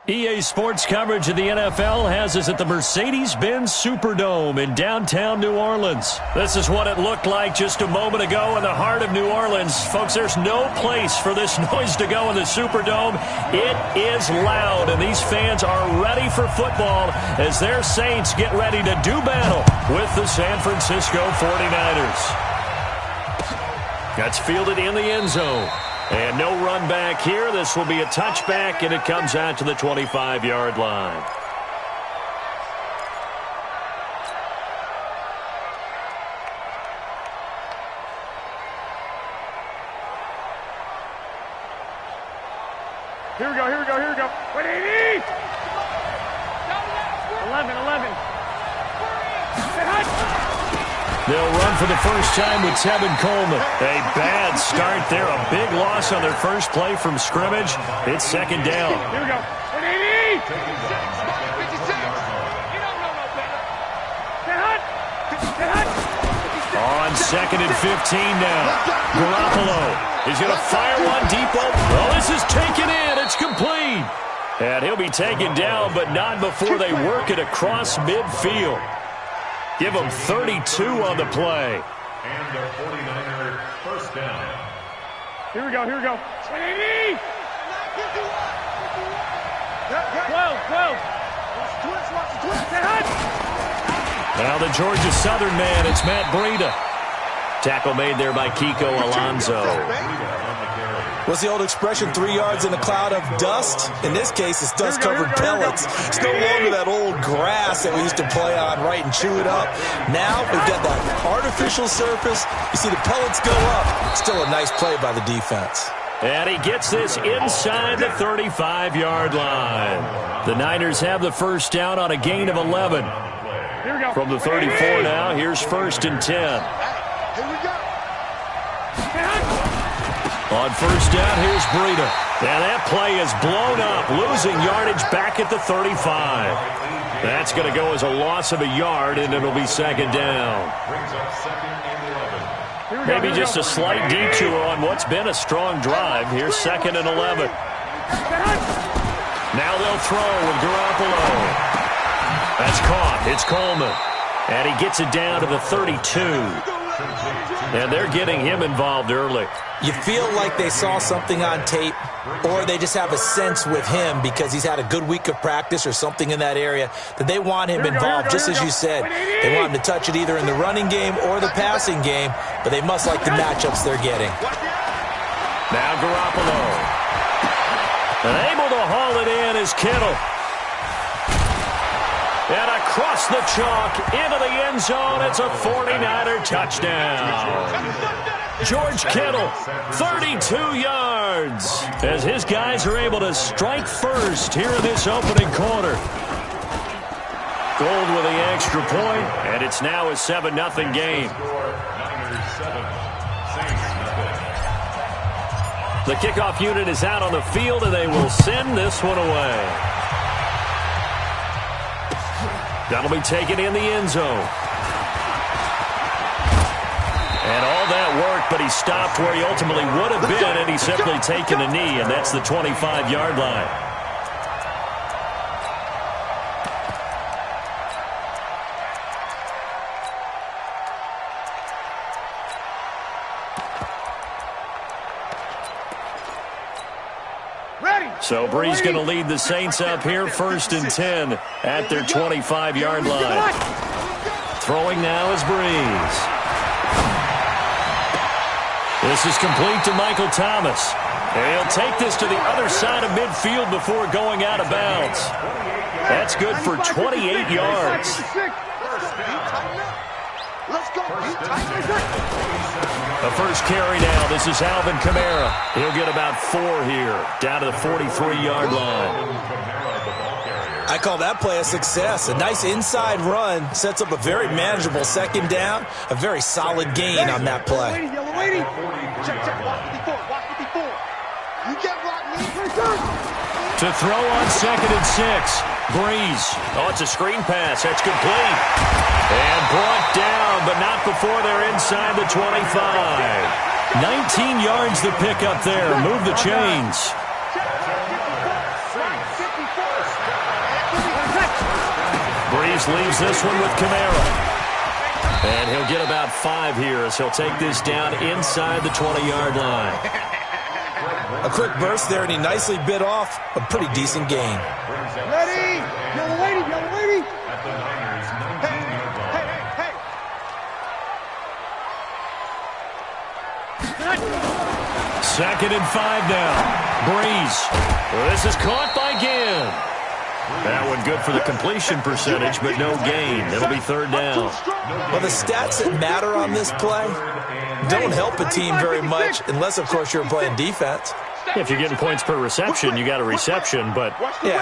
EA Sports coverage of the NFL has us at the Mercedes-Benz Superdome in downtown New Orleans. This is what it looked like just a moment ago in the heart of New Orleans. Folks, there's no place for this noise to go in the Superdome. It is loud, and these fans are ready for football as their Saints get ready to do battle with the San Francisco 49ers. That's fielded in the end zone. And no run back here. This will be a touchback, and it comes out to the 25-yard line. Here we go. 180! 11. They'll run for the first time with Tevin Coleman. A bad start there. A big loss on their first play from scrimmage. It's second down. Here we go. 180! 56! On second and 15 now. Garoppolo is going to fire one deep. Oh, this is taken in. It's complete. And he'll be taken down, but not before they work it across midfield. Give them 32 on the play. And the 49er first down. Here we go. 180! 12. Now the Georgia Southern man, it's Matt Breida. Tackle made there by Kiko Alonso. What's the old expression, 3 yards in a cloud of dust? In this case, it's dust-covered pellets. It's no longer that old grass that we used to play on, right, and chew it up. Now we've got that artificial surface. You see the pellets go up. Still a nice play by the defense. And he gets this inside the 35-yard line. The Niners have the first down on a gain of 11. From the 34 now, here's first and 10. On first down, here's Breida. And that play is blown up, losing yardage back at the 35. That's going to go as a loss of a yard, and it'll be second down. Maybe just a slight detour on what's been a strong drive. Here's second and 11. Now they'll throw with Garoppolo. That's caught. It's Coleman. And he gets it down to the 32. And they're getting him involved early. You feel like they saw something on tape, or they just have a sense with him because he's had a good week of practice or something in that area that they want him involved, just as you said. They want him to touch it either in the running game or the passing game, but they must like the matchups they're getting. Now Garoppolo. And able to haul it in is Kittle. And across the chalk into the end zone, it's a 49er touchdown. George Kittle, 32 yards, as his guys are able to strike first here in this opening quarter. Gold with the extra point, and it's now a 7-0 game. The kickoff unit is out on the field, and they will send this one away. That'll be taken in the end zone. And all that work, but he stopped where he ultimately would have been, and he's simply taken a knee, and that's the 25-yard line. So Bree's going to lead the Saints up here, first and 10 at their 25-yard line. Throwing now is Breeze. This is complete to Michael Thomas. And he'll take this to the other side of midfield before going out of bounds. That's good for 28 yards. The first carry now. This is Alvin Kamara. He'll get about 4 here, down to the 43-yard line. I call that play a success. A nice inside run sets up a very manageable second down. A very solid gain on that play. To throw on second and 6. Breeze. Oh, it's a screen pass. That's complete. And brought down, but not before they're inside the 25. 19 yards to pick up there. Move the chains. Breeze leaves this one with Kamara. And he'll get about 5 here as he'll take this down inside the 20-yard line. A quick burst there, and he nicely bit off a pretty decent gain. Ready? Yellow lady, yellow lady. At the Niners' 19-yard line. 2nd and 5 now. Breeze. This is caught by Ginn. That one good for the completion percentage, but no gain. It'll be 3rd down. Well, the stats that matter on this play don't help a team very much unless, of course, you're playing defense. If you're getting points per reception, you got a reception, but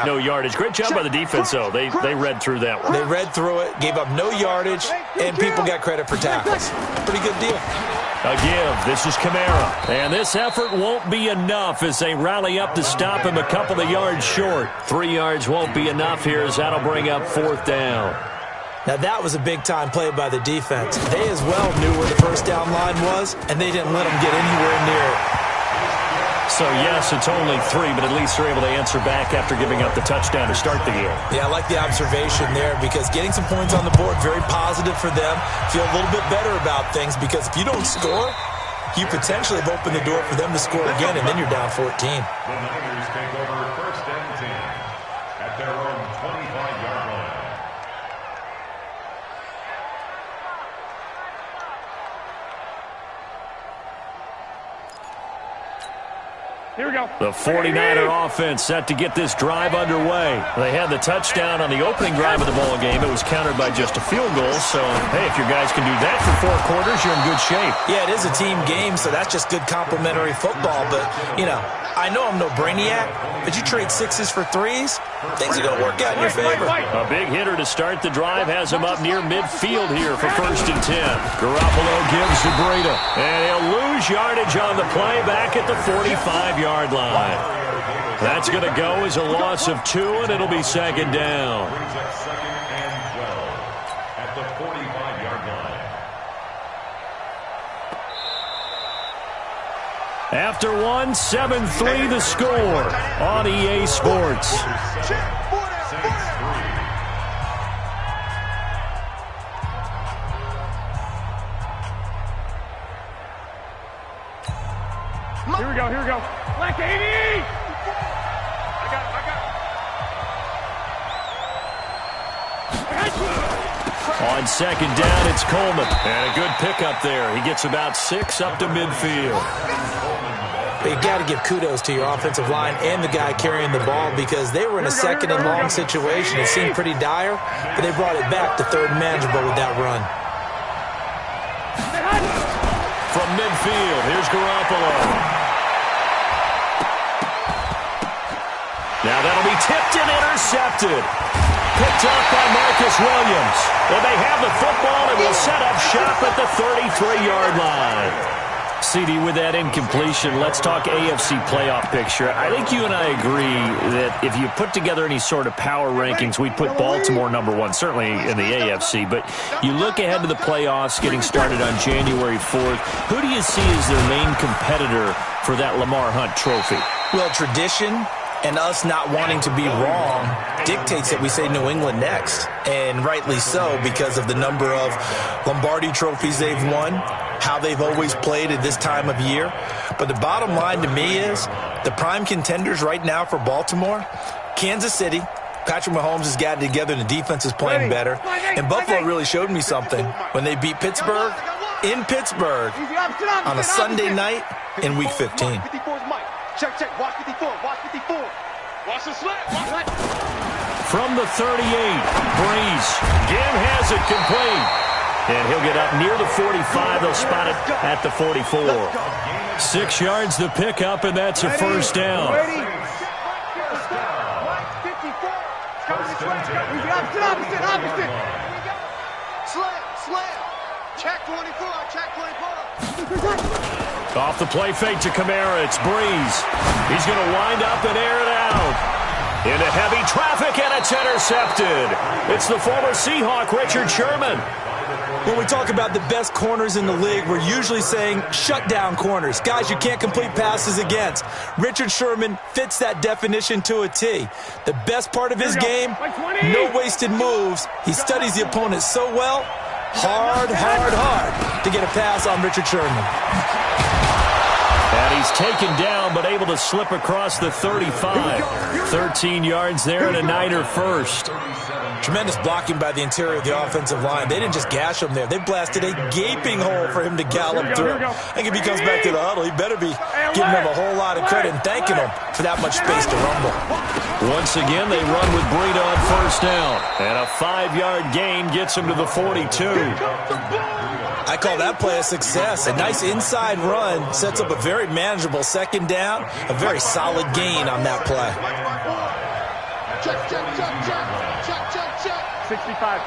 no yardage. Great job by the defense, though. They read through that one. They read through it, gave up no yardage, and people got credit for tackles. Pretty good deal. A give. This is Kamara. And this effort won't be enough as they rally up to stop him a couple of yards short. 3 yards won't be enough here as that'll bring up 4th down. Now, that was a big-time play by the defense. They as well knew where the first down line was, and they didn't let them get anywhere near it. So, yes, it's only 3, but at least they're able to answer back after giving up the touchdown to start the game. Yeah, I like the observation there because getting some points on the board, very positive for them. Feel a little bit better about things because if you don't score, you potentially have opened the door for them to score again, and then you're down 14. The Niners take over 1st and 10 at their own 25-yard line. Here we go. The 49er offense set to get this drive underway. They had the touchdown on the opening drive of the ball game. It was countered by just a field goal. So, hey, if your guys can do that for 4 quarters, you're in good shape. Yeah, it is a team game, so that's just good complementary football. But, you know, I know I'm no brainiac, but you trade 6s for 3s, things are going to work out in your favor. A big hitter to start the drive has him up near midfield here for 1st and 10. Garoppolo gives to Breida, and he'll lose yardage on the play back at the 45-yard line. That's going to go as a loss of 2, and it'll be 2nd down. Brings up 2nd and 12 at the 45-yard line. After 1, 7-3 the score on EA Sports. Here we go, here we go. Black 80! I got On 2nd down, it's Coleman. And a good pickup there. He gets about 6 up to midfield. But you got to give kudos to your offensive line and the guy carrying the ball because they were in a 2nd and long situation. It seemed pretty dire, but they brought it back to 3rd and manageable with that run. From midfield, here's Garoppolo. Now that'll be tipped and intercepted. Picked up by Marcus Williams. And they have the football and will set up shop at the 33-yard line. CD, with that incompletion, let's talk AFC playoff picture. I think you and I agree that if you put together any sort of power rankings, we'd put Baltimore #1, certainly in the AFC. But you look ahead to the playoffs getting started on January 4th. Who do you see as their main competitor for that Lamar Hunt trophy? Well, tradition and us not wanting to be wrong dictates that we say New England next. And rightly so because of the number of Lombardi trophies they've won, how they've always played at this time of year. But the bottom line to me is the prime contenders right now for Baltimore, Kansas City. Patrick Mahomes has gotten together and the defense is playing better. And Buffalo really showed me something when they beat Pittsburgh in Pittsburgh on a Sunday night in Week 15. Check, watch 54, watch 54. Watch the slant, watch. From the 38, Breeze. Ginn has it complete. And he'll get up near the 45. They'll spot it at the 44. 6 yards the pickup, and that's a 1st down. Ready? 54. Opposite. Slam. Check 24, check 24. Off the play fake to Kamara, it's Breeze. He's going to wind up and air it out. Into heavy traffic, and it's intercepted. It's the former Seahawk, Richard Sherman. When we talk about the best corners in the league, we're usually saying shutdown corners, guys you can't complete passes against. Richard Sherman fits that definition to a T. The best part of his game, no wasted moves. He studies the opponent so well, hard to get a pass on Richard Sherman. And he's taken down, but able to slip across the 35. 13 yards there and a Niner first. Tremendous blocking by the interior of the offensive line. They didn't just gash him there. They blasted a gaping hole for him to gallop through. I think if he comes back to the huddle, he better be giving him a whole lot of credit and thanking him for that much space to rumble. Once again, they run with Breida on first down. And a 5-yard gain gets him to the 42. I call that play a success. A nice inside run sets up a very manageable second down. A very solid gain on that play. Check. 65.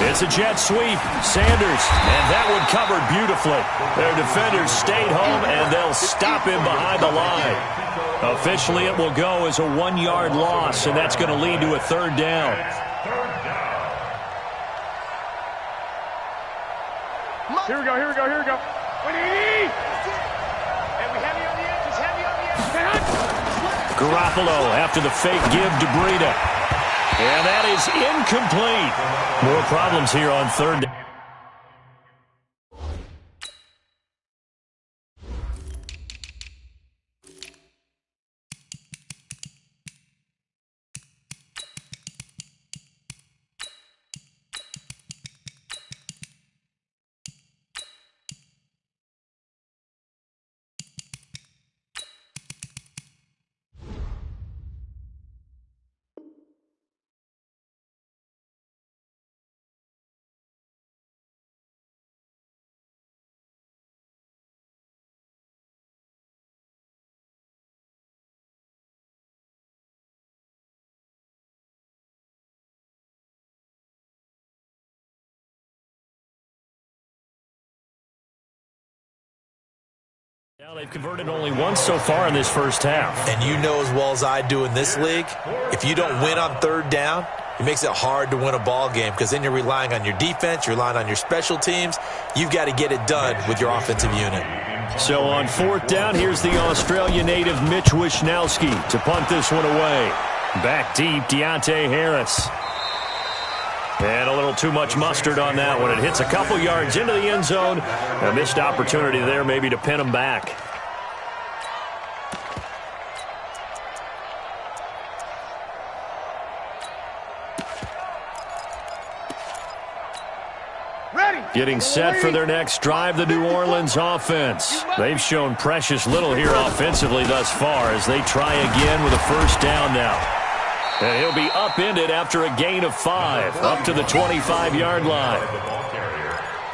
It's a jet sweep. Sanders, and that one covered beautifully. Their defenders stayed home, and they'll stop him behind the line. Officially, it will go as a 1-yard loss, and that's going to lead to a third down. Here we go. And we heavy on the edges, Garoppolo after the fake give to Breida. And that is incomplete. More problems here on third down. Now they've converted only once so far in this first half. And you know as well as I do in this league, if you don't win on third down, it makes it hard to win a ball game because then you're relying on your defense, you're relying on your special teams. You've got to get it done with your offensive unit. So on fourth down, here's the Australia native Mitch Wishnowski to punt this one away. Back deep, Deontay Harris. And a little too much mustard on that one. It hits a couple yards into the end zone. A missed opportunity there maybe to pin him back. Getting set for their next drive, the New Orleans offense. They've shown precious little here offensively thus far as they try again with a first down now. And he'll be upended after a gain of 5, up to the 25-yard line.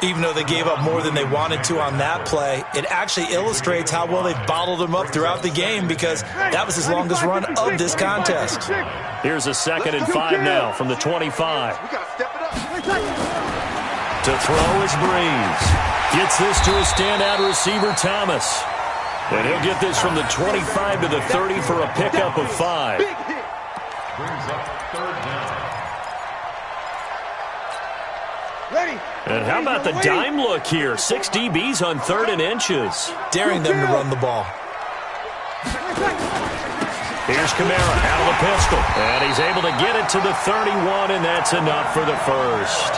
Even though they gave up more than they wanted to on that play, it actually illustrates how well they've bottled them up throughout the game because that was his longest run of this contest. Here's a 2nd and 5 now from the 25. To throw is Breeze. Gets this to a standout receiver, Thomas. And he'll get this from the 25 to the 30 for a pickup of 5. Brings up third down. And how about the dime look here? 6 DBs on 3rd and inches. Daring them to run the ball. Here's Kamara out of the pistol. And he's able to get it to the 31, and that's enough for the first.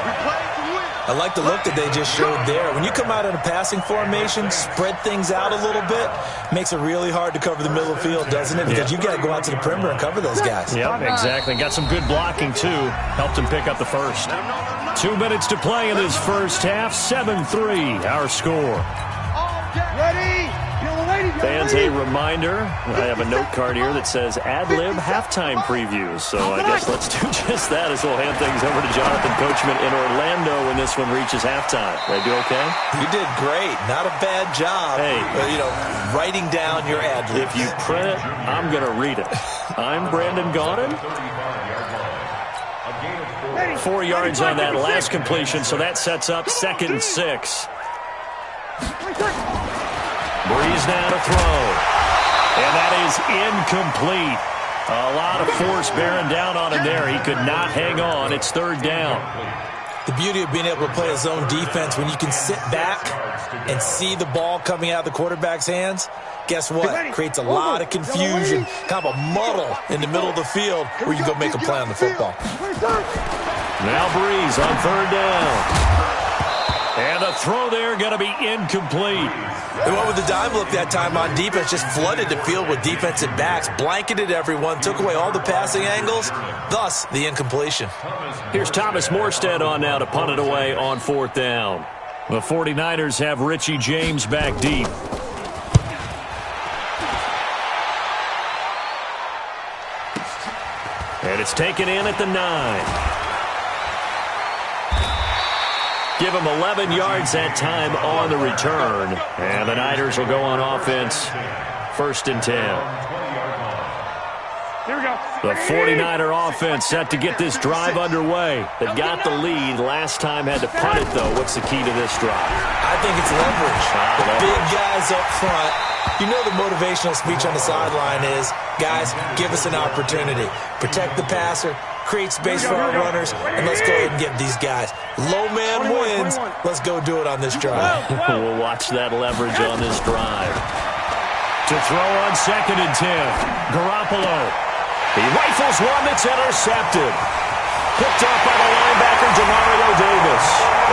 I like the look that they just showed there. When you come out in a passing formation, spread things out a little bit, makes it really hard to cover the middle of the field, doesn't it? Because you've got to go out to the perimeter and cover those guys. Yep, exactly. Got some good blocking, too. Helped him pick up the first. 2 minutes to play in this first half. 7-3, our score. Fans, a reminder, I have a note card here that says ad-lib halftime previews. So I guess let's do just that as we'll hand things over to Jonathan Coachman in Orlando when this one reaches halftime. Did I do okay? You did great. Not a bad job. Hey. Writing down your ad-libs. If you print it, I'm going to read it. I'm Brandon Gaudin. 4 yards on that last completion, so that sets up 2nd and 6. Breeze now to throw. And that is incomplete. A lot of force bearing down on him there. He could not hang on. It's third down. The beauty of being able to play a zone defense when you can sit back and see the ball coming out of the quarterback's hands, guess what? Creates a lot of confusion, kind of a muddle in the middle of the field where you go make a play on the football. Now Breeze on third down. And the throw there going to be incomplete. They went with the dime look that time on defense, just flooded the field with defensive backs, blanketed everyone, took away all the passing angles, thus the incompletion. Here's Thomas Morstead on now to punt it away on fourth down. The 49ers have Richie James back deep. And it's taken in at the 9. Give him 11 yards that time on the return. And the Niners will go on offense. First and 10. Here we go. The 49er offense set to get this drive underway. They got the lead. Last time had to punt it, though. What's the key to this drive? I think it's leverage. The big guys up front. You know the motivational speech on the sideline is, guys, give us an opportunity. Protect the passer, create space for our runners, and let's go ahead and get these guys. Low man wins. Let's go do it on this drive. We'll watch that leverage on this drive. To throw on second and 10. Garoppolo. He rifles one that's intercepted. Picked up by the linebacker, Demario Davis.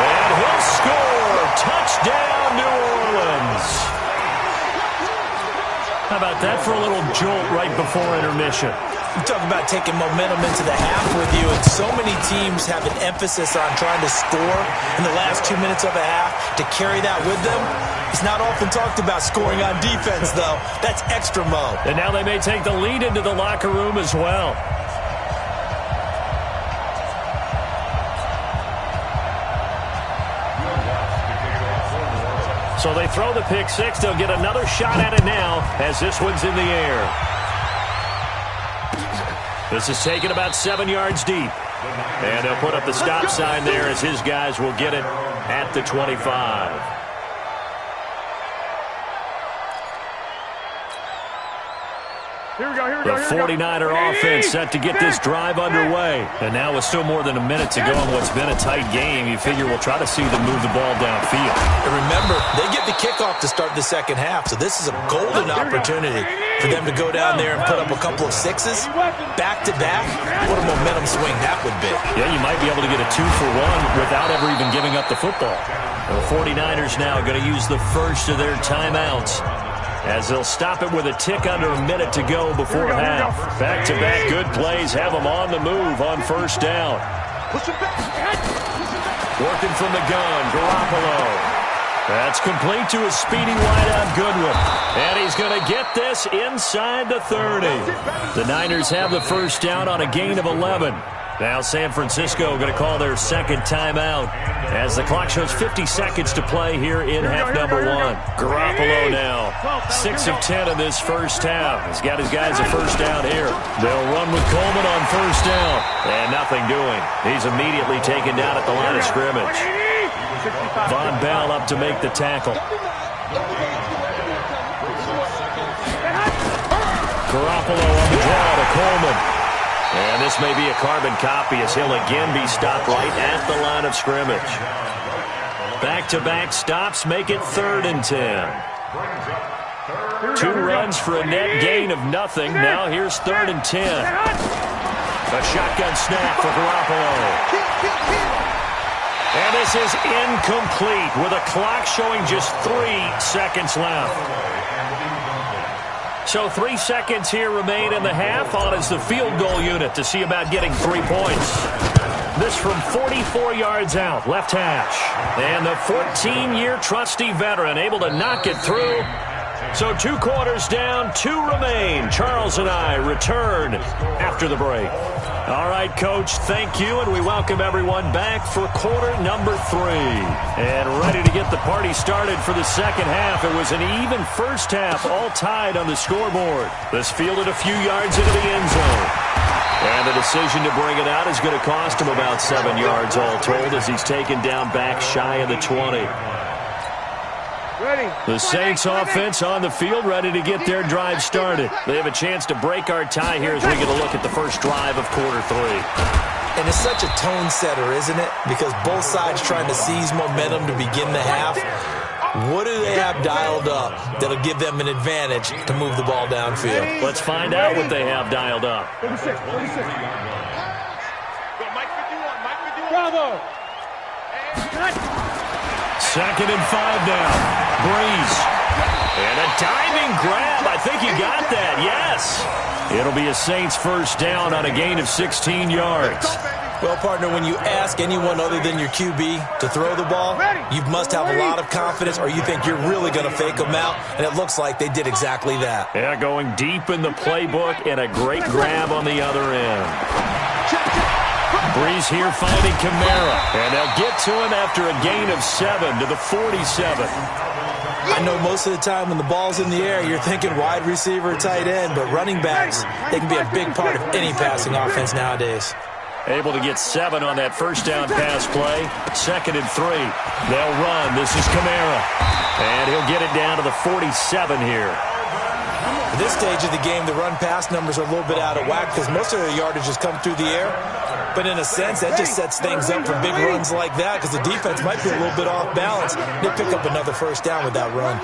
And he'll score. Touchdown, New Orleans. How about that for a little jolt right before intermission? You talk about taking momentum into the half with you, and so many teams have an emphasis on trying to score in the last 2 minutes of a half. To carry that with them, it's not often talked about scoring on defense, though. That's extra mo. And now they may take the lead into the locker room as well. So they throw the pick six. They'll get another shot at it now as this one's in the air. This is taken about 7 yards deep. And they'll put up the stop sign there as his guys will get it at the 25. Here we go, here we go, The 49er offense set to get this drive underway. And now with still more than a minute to go in what's been a tight game, you figure we'll try to see them move the ball downfield. And remember, they get the kickoff to start the second half, so this is a golden opportunity for them to go down there and put up a couple of sixes back-to-back. What a momentum swing that would be. Yeah, you might be able to get a 2-for-1 without ever even giving up the football. The 49ers now going to use the first of their timeouts, as they'll stop it with a tick under a minute to go before half. Back-to-back good plays have them on the move on first down. Working from the gun, Garoppolo. That's complete to a speedy wideout Goodwin. And he's going to get this inside the 30. The Niners have the first down on a gain of 11. Now San Francisco going to call their second timeout as the clock shows 50 seconds to play here in half number one. Garoppolo now, 6 of 10 in this first half. He's got his guys a first down here. They'll run with Coleman on first down. And nothing doing. He's immediately taken down at the line of scrimmage. Von Bell up to make the tackle. Garoppolo on the draw to Coleman. And this may be a carbon copy as he'll again be stopped right at the line of scrimmage. Back-to-back stops make it 3rd and 10. 2 runs for a net gain of nothing. Now here's 3rd and 10. A shotgun snap for Garoppolo. And this is incomplete with a clock showing just 3 seconds left. So 3 seconds here remain in the half. On is the field goal unit to see about getting 3 points. This from 44 yards out, left hash. And the 14-year trusty veteran able to knock it through. So 2 quarters down, 2 remain. Charles and I return after the break. All right, Coach, thank you, and we welcome everyone back for quarter number 3. And ready to get the party started for the second half. It was an even first half, all tied on the scoreboard. This fielded a few yards into the end zone. And the decision to bring it out is going to cost him about 7 yards all told as he's taken down back shy of the 20. The Saints offense on the field, ready to get their drive started. They have a chance to break our tie here as we get a look at the first drive of quarter 3. And it's such a tone setter, isn't it? Because both sides trying to seize momentum to begin the half. What do they have dialed up that'll give them an advantage to move the ball downfield? Let's find out what they have dialed up. 46. Bravo. 2nd and 5 now. Breeze. And a diving grab. I think he got that. Yes. It'll be a Saints first down on a gain of 16 yards. Well, partner, when you ask anyone other than your QB to throw the ball, you must have a lot of confidence or you think you're really going to fake them out, and it looks like they did exactly that. Yeah, going deep in the playbook and a great grab on the other end. Breeze here finding Kamara, and they'll get to him after a gain of 7 to the 47. I know most of the time when the ball's in the air, you're thinking wide receiver, tight end, but running backs, they can be a big part of any passing offense nowadays. Able to get 7 on that first down pass play. 2nd and 3. They'll run. This is Kamara. And he'll get it down to the 47 here. At this stage of the game, the run-pass numbers are a little bit out of whack because most of their yardage has come through the air. But in a sense, that just sets things up for big runs like that because the defense might be a little bit off balance. They pick up another first down with that run.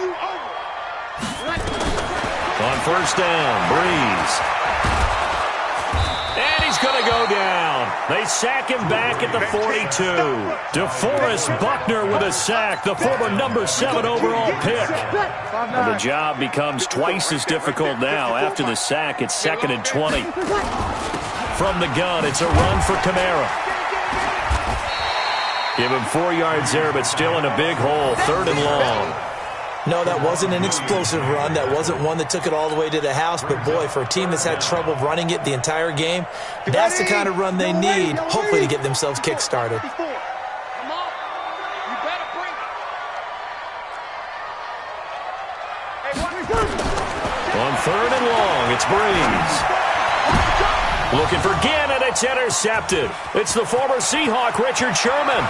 On first down, Breeze. And he's going to go down. They sack him back at the 42. DeForest Buckner with a sack, the former number 7 overall pick. And the job becomes twice as difficult now. After the sack, it's 2nd and 20. From the gun, it's a run for Kamara. Give him 4 yards there, but still in a big hole. 3rd and long. No, that wasn't an explosive run. That wasn't one that took it all the way to the house. But, boy, for a team that's had trouble running it the entire game, that's the kind of run they need, hopefully, to get themselves kick-started. On 3rd and long, it's Breeze. Looking for Ginn, and it's intercepted. It's the former Seahawk, Richard Sherman.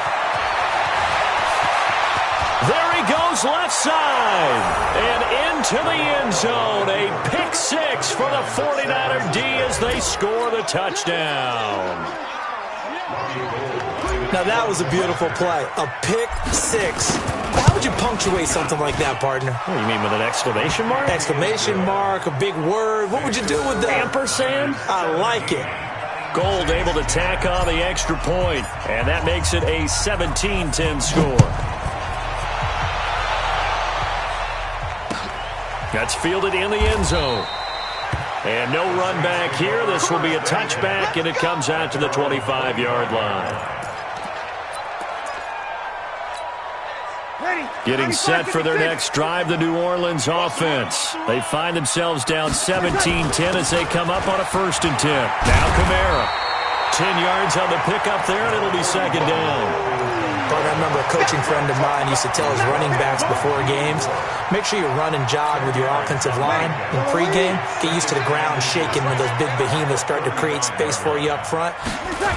There he goes left side. And into the end zone. A pick 6 for the 49er D as they score the touchdown. Now, that was a beautiful play. A pick 6. How would you punctuate something like that, partner? What do you mean, with an exclamation mark? Exclamation mark, a big word. What would you do with that? Ampersand? I like it. Gold able to tack on the extra point. And that makes it a 17-10 score. That's fielded in the end zone. And no run back here. This will be a touchback, and it comes out to the 25-yard line. Getting set for their next drive, the New Orleans offense. They find themselves down 17-10 as they come up on a 1st and 10. Now Kamara. 10 yards on the pickup there, and it'll be 2nd down. But I remember a coaching friend of mine used to tell his running backs before games, make sure you run and jog with your offensive line in pregame. Get used to the ground shaking when those big behemoths start to create space for you up front.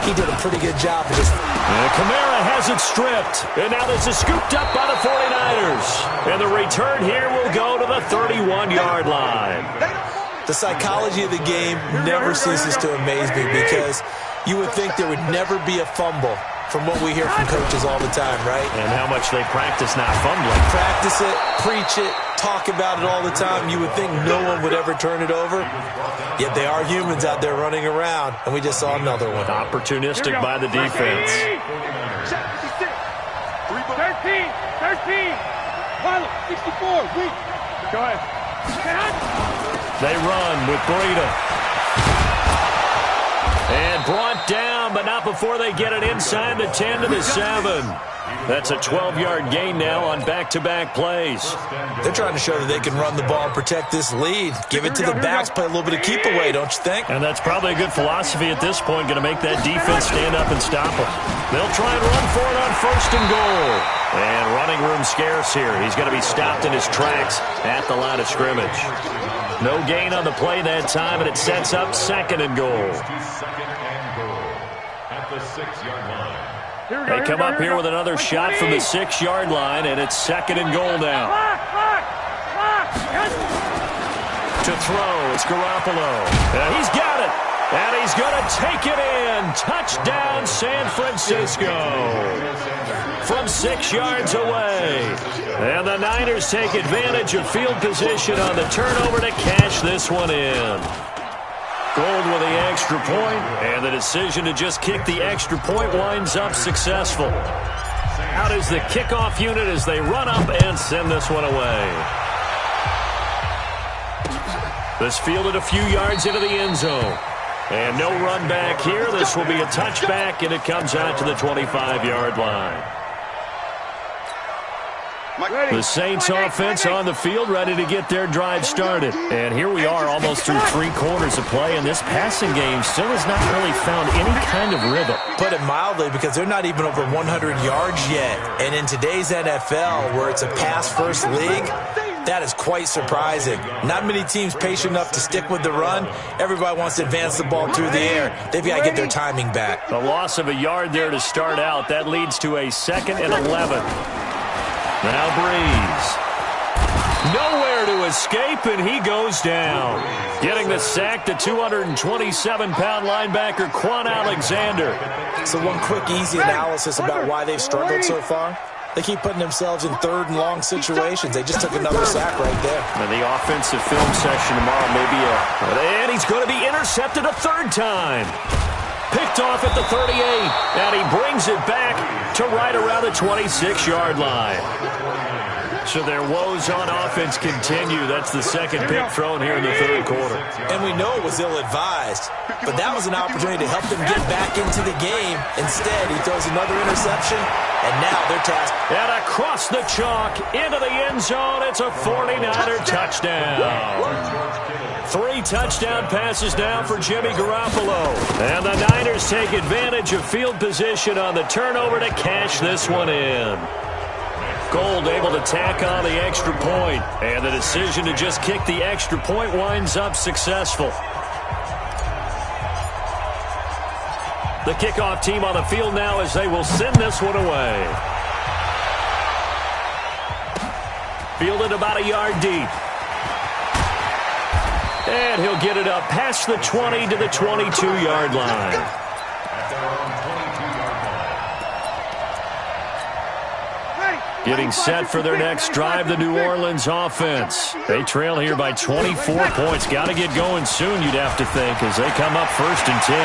He did a pretty good job of just... And Kamara has it stripped. And now this is scooped up by the 49ers. And the return here will go to the 31-yard line. The psychology of the game never ceases to amaze me because you would think there would never be a fumble from what we hear from coaches all the time, right? And how much they practice not fumbling. Practice it, preach it, talk about it all the time. You would think no one would ever turn it over. Yet they are humans out there running around, and we just saw another one. Opportunistic by the defense. 13. 64. Go ahead. They run with Breida. And brought down, but not before they get it inside the 10 to the 7. That's a 12-yard gain now on back-to-back plays. They're trying to show that they can run the ball and protect this lead. Give it to the backs, play a little bit of keep away, don't you think? And that's probably a good philosophy at this point, going to make that defense stand up and stop them. They'll try and run for it on 1st and goal. And running room scarce here. He's going to be stopped in his tracks at the line of scrimmage. No gain on the play that time, and it sets up 2nd and goal. At the 6-yard line. They come up here with another shot from the 6-yard line, and it's 2nd and goal now. To throw, it's Garoppolo. And he's got it. And he's going to take it in. Touchdown, San Francisco. From 6 yards away. And the Niners take advantage of field position on the turnover to cash this one in. Gold with the extra point, and the decision to just kick the extra point winds up successful. Out is the kickoff unit as they run up and send this one away. This fielded a few yards into the end zone. And no run back here. This will be a touchback, and it comes out to the 25-yard line. The Saints offense on the field ready to get their drive started. And here we are almost through 3 quarters of play, and this passing game still has not really found any kind of rhythm. Put it mildly, because they're not even over 100 yards yet. And in today's NFL, where it's a pass-first league, that is quite surprising. Not many teams patient enough to stick with the run. Everybody wants to advance the ball through the air. They've got to get their timing back. A loss of a yard there to start out. That leads to a 2nd and 11. Now Breeze. Nowhere to escape, and he goes down. Getting the sack, the 227-pound linebacker, Quan Alexander. So one quick, easy analysis about why they've struggled so far. They keep putting themselves in 3rd and long situations. They just took another sack right there. And the offensive film session tomorrow may be and he's going to be intercepted a 3rd time. Picked off at the 38, and he brings it back to right around the 26-yard line. So their woes on offense continue. That's the 2nd pick thrown here in the 3rd quarter. And we know it was ill-advised, but that was an opportunity to help them get back into the game. Instead, he throws another interception, and now they're tasked. And across the chalk, into the end zone, it's a 49er touchdown. 3 touchdown passes now for Jimmy Garoppolo. And the Niners take advantage of field position on the turnover to cash this one in. Gold able to tack on the extra point, and the decision to just kick the extra point winds up successful. The kickoff team on the field now as they will send this one away. Fielded about a yard deep. And he'll get it up past the 20 to the 22-yard line. Getting set for their next drive, the New Orleans offense. They trail here by 24 points. Got to get going soon, you'd have to think, as they come up 1st and 10.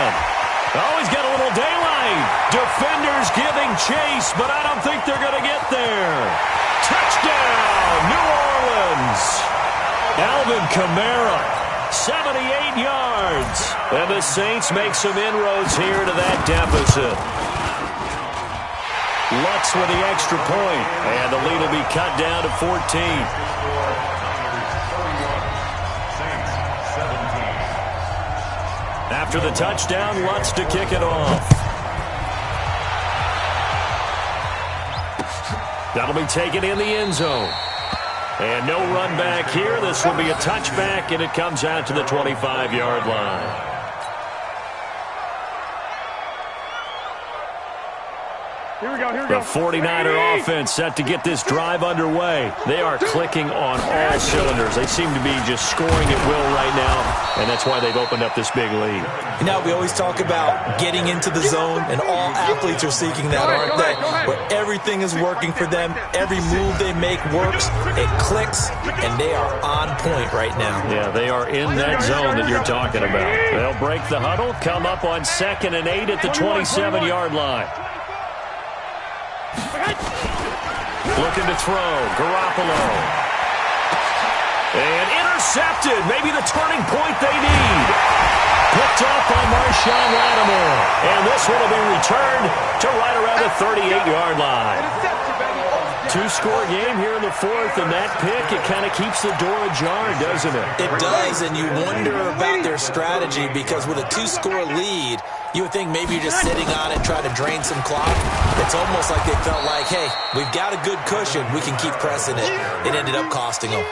Oh, he's got a little daylight. Defenders giving chase, but I don't think they're going to get there. Touchdown, New Orleans. Alvin Kamara, 78 yards. And the Saints make some inroads here to that deficit. Lutz with the extra point, and the lead will be cut down to 14. After the touchdown, Lutz to kick it off. That'll be taken in the end zone. And no run back here. This will be a touchback, and it comes out to the 25-yard line. Here we go, here we The go. 49er offense set to get this drive underway. They are clicking on all cylinders. They seem to be just scoring at will right now, and that's why they've opened up this big lead. You know, we always talk about getting into the zone, and all athletes are seeking that, aren't they? Where everything is working for them. Every move they make works. It clicks, and they are on point right now. Yeah, they are in that zone that you're talking about. They'll break the huddle, come up on 2nd and 8 at the 27-yard line. Looking to throw, Garoppolo. And intercepted, maybe the turning point they need. Picked up by Marshawn Lattimore. And this one will be returned to right around the 38-yard line. 2-score game here in the 4th, and that pick, it kind of keeps the door ajar, doesn't it? It does, and you wonder about their strategy, because with a 2-score lead, you would think maybe you're just sitting on it, trying to drain some clock. It's almost like they felt like, hey, we've got a good cushion. We can keep pressing it. It ended up costing them.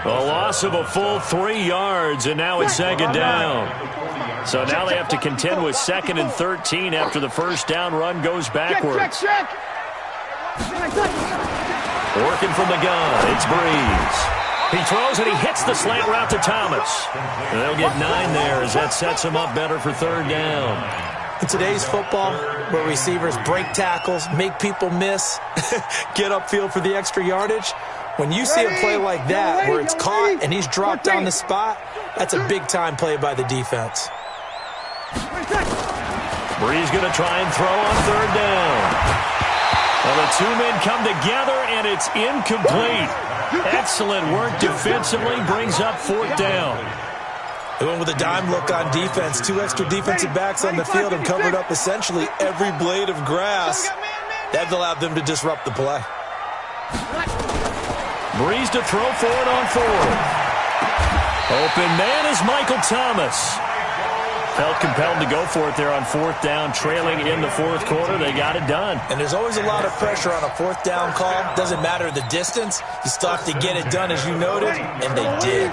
A loss of a full 3 yards, and now it's 2nd down. So now they have to contend with 2nd and 13 after the first down run goes backwards. Check. Working from the gun, it's Breeze. He throws and he hits the slant route to Thomas. And they'll get 9 there as that sets him up better for third down. In today's football, where receivers break tackles, make people miss, get upfield for the extra yardage, when you see a play like that where it's caught and he's dropped on the spot, that's a big-time play by the defense. Bree's going to try and throw on third down. Well, the two men come together, and it's incomplete. Excellent work defensively, brings up fourth down. They went with a dime look on defense. 2 extra defensive backs on the field and covered up essentially every blade of grass. That allowed them to disrupt the play. Breeze to throw for it on fourth. Open man is Michael Thomas. Felt compelled to go for it there on fourth down, trailing in the fourth quarter. They got it done. And there's always a lot of pressure on a fourth down call. Doesn't matter the distance. You still have to get it done, as you noted, and they did.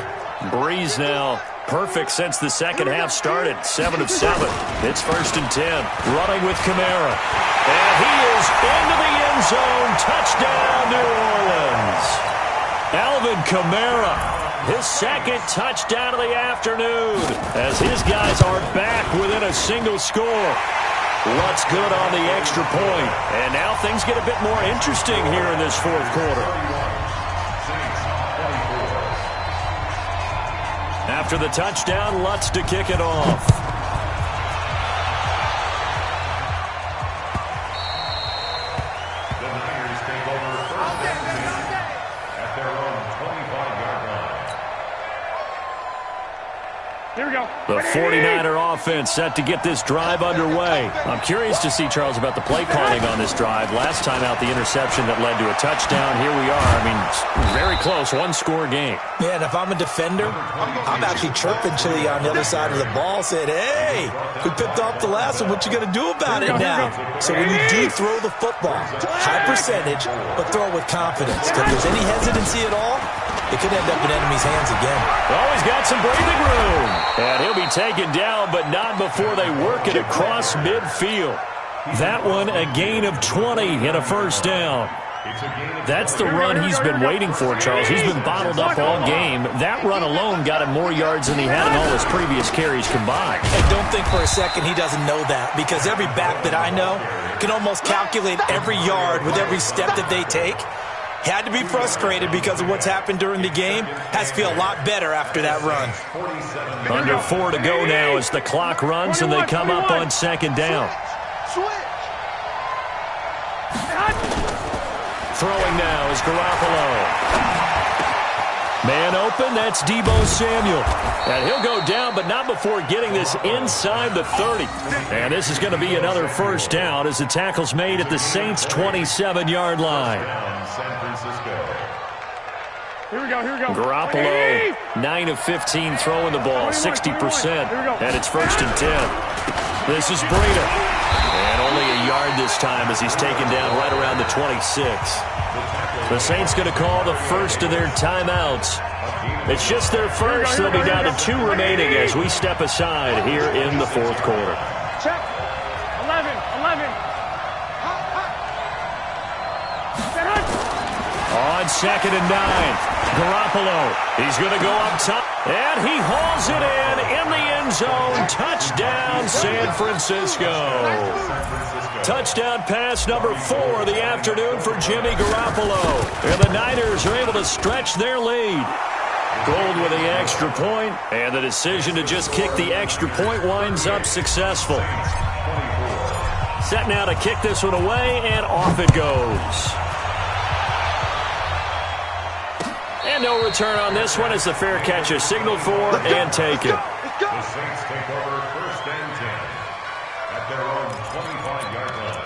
Breeze now perfect since the second half started. 7 of 7. It's 1st and 10. Running with Kamara. And he is into the end zone. Touchdown, New Orleans. Alvin Kamara. His second touchdown of the afternoon as his guys are back within a single score. Lutz good on the extra point. And now things get a bit more interesting here in this fourth quarter. After the touchdown, Lutz to kick it off. The Niners take over first and 10 at their own 25-yard line. Here we go. The 49er offense set to get this drive underway. I'm curious to see, Charles, about the play calling on this drive. Last time out, the interception that led to a touchdown. Here we are. I mean, very close, one-score game. Yeah, and if I'm a defender, I'm actually chirping Chili on the other side of the ball, saying, hey, we picked off the last one. What you going to do about it now? So when you do throw the football, high percentage, but throw it with confidence. If there's any hesitancy at all, it could end up in enemy's hands again. Oh, he's got some breathing room. And he'll be taken down, but not before they work it across midfield. That one, a gain of 20 and a first down. That's the run he's been waiting for, Charles. He's been bottled up all game. That run alone got him more yards than he had in all his previous carries combined. And don't think for a second he doesn't know that, because every back that I know can almost calculate every yard with every step that they take. Had to be frustrated because of what's happened during the game. Has to feel a lot better after that run. Under 4 to go now as the clock runs and they come up on second down. Throwing now is Garoppolo. Man open, that's Deebo Samuel. And he'll go down, but not before getting this inside the 30. And this is going to be another first down as the tackle's made at the Saints' 27-yard line. Here we go, here we go. Garoppolo, 9 of 15 throwing the ball, 60%. And it's 1st and 10. This is Breida. And only a yard this time as he's taken down right around the 26. The Saints going to call the first of their timeouts. It's just their first. They'll be down to 2 remaining as we step aside here in the fourth quarter. Check. 11. On 2nd and 9, Garoppolo. He's going to go up top, and he hauls it in the end zone. Touchdown, San Francisco. Touchdown pass number 4 of the afternoon for Jimmy Garoppolo. And the Niners are able to stretch their lead. Gold with the extra point, and the decision to just kick the extra point winds up successful. Set now to kick this one away, and off it goes. And no return on this one as the fair catch is signaled for and taken. The Saints take over 1st and 10 at their own 25-yard line.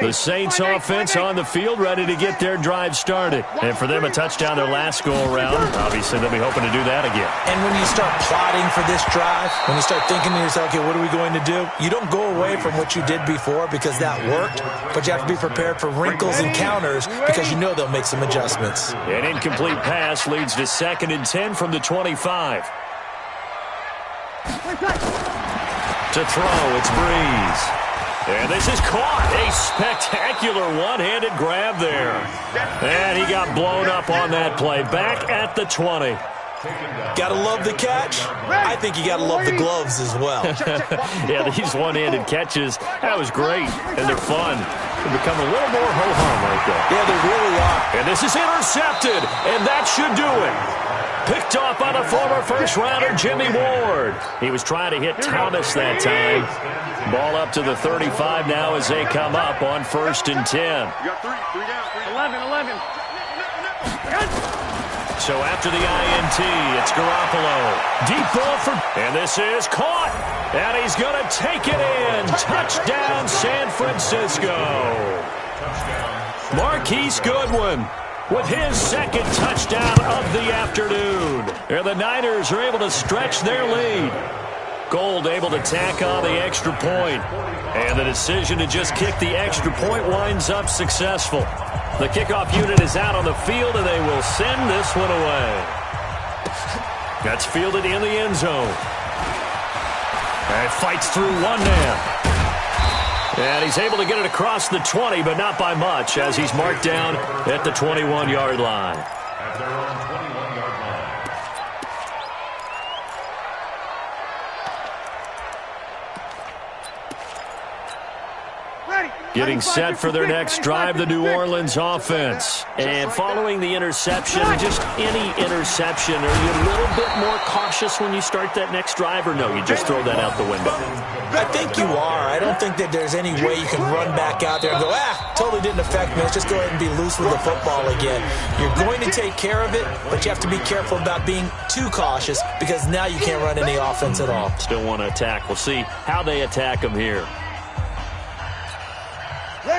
The Saints offense on the field ready to get their drive started. And for them, a touchdown their last go-around. Obviously, they'll be hoping to do that again. And when you start plotting for this drive, when you start thinking to yourself, okay, what are we going to do? You don't go away from what you did before because that worked, but you have to be prepared for wrinkles and counters because you know they'll make some adjustments. An incomplete pass leads to 2nd and 10 from the 25. To throw, it's Breeze. And this is caught. A spectacular one-handed grab there. And he got blown up on that play. Back at the 20. Gotta love the catch. I think you gotta love the gloves as well. Yeah, these one-handed catches, that was great. And they're fun. They become a little more ho-hum right there. Yeah, they really are. And this is intercepted. And that should do it. Picked off by the former first-rounder, Jimmy Ward. He was trying to hit Thomas that time. Ball up to the 35 now as they come up on 1st and 10. You got three down. 11. So after the INT, it's Garoppolo. Deep ball for... And this is caught. And he's going to take it in. Touchdown, San Francisco. Marquise Goodwin with his second touchdown of the afternoon. And the Niners are able to stretch their lead. Gold able to tack on the extra point. And the decision to just kick the extra point winds up successful. The kickoff unit is out on the field, and they will send this one away. That's fielded in the end zone. And fights through one man. And he's able to get it across the 20, but not by much, as he's marked down at the 21-yard line. At their own 21-yard line. Getting set for their next drive, the New Orleans offense. And following the interception, just any interception, are you a little bit more cautious when you start that next drive, or no, you just throw that out the window? I think you are. I don't think that there's any way you can run back out there and go, totally didn't affect me. Let's just go ahead and be loose with the football again. You're going to take care of it, but you have to be careful about being too cautious because now you can't run any offense at all. Still want to attack. We'll see how they attack them here.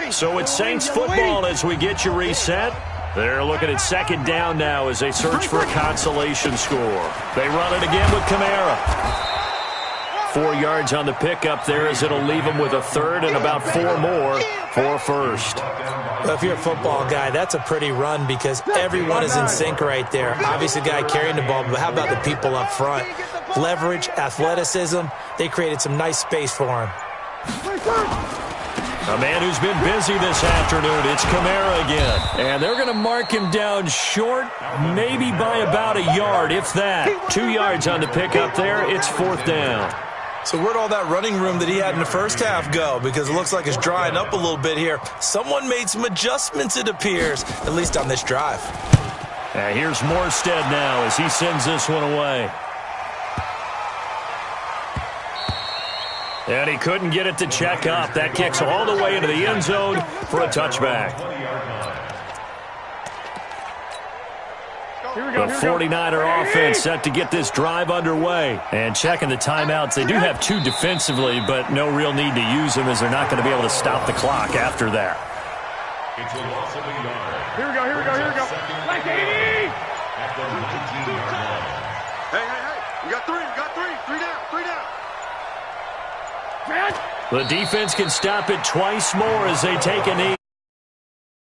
So it's Saints football as we get you reset. They're looking at 2nd down now as they search for a consolation score. They run it again with Kamara. 4 yards on the pickup there as it'll leave them with a 3rd and about 4 more for 1st. Well, if you're a football guy, that's a pretty run because everyone is in sync right there. Obviously, the guy carrying the ball, but how about the people up front? Leverage, athleticism, they created some nice space for him. A man who's been busy this afternoon, it's Kamara again. And they're going to mark him down short, maybe by about a yard, if that. 2 yards on the pickup there, it's 4th down. So where'd all that running room that he had in the first half go? Because it looks like it's drying up a little bit here. Someone made some adjustments, it appears, at least on this drive. Here's Morstead now as he sends this one away. And he couldn't get it to check up. That kicks all the way into the end zone for a touchback. The 49er offense set to get this drive underway. And checking the timeouts, they do have 2 defensively, but no real need to use them as they're not going to be able to stop the clock after that. It's a loss of a yard. Here we go. Like 80! At the 19-yard line. Hey. We got three down. The defense can stop it twice more as they take a knee.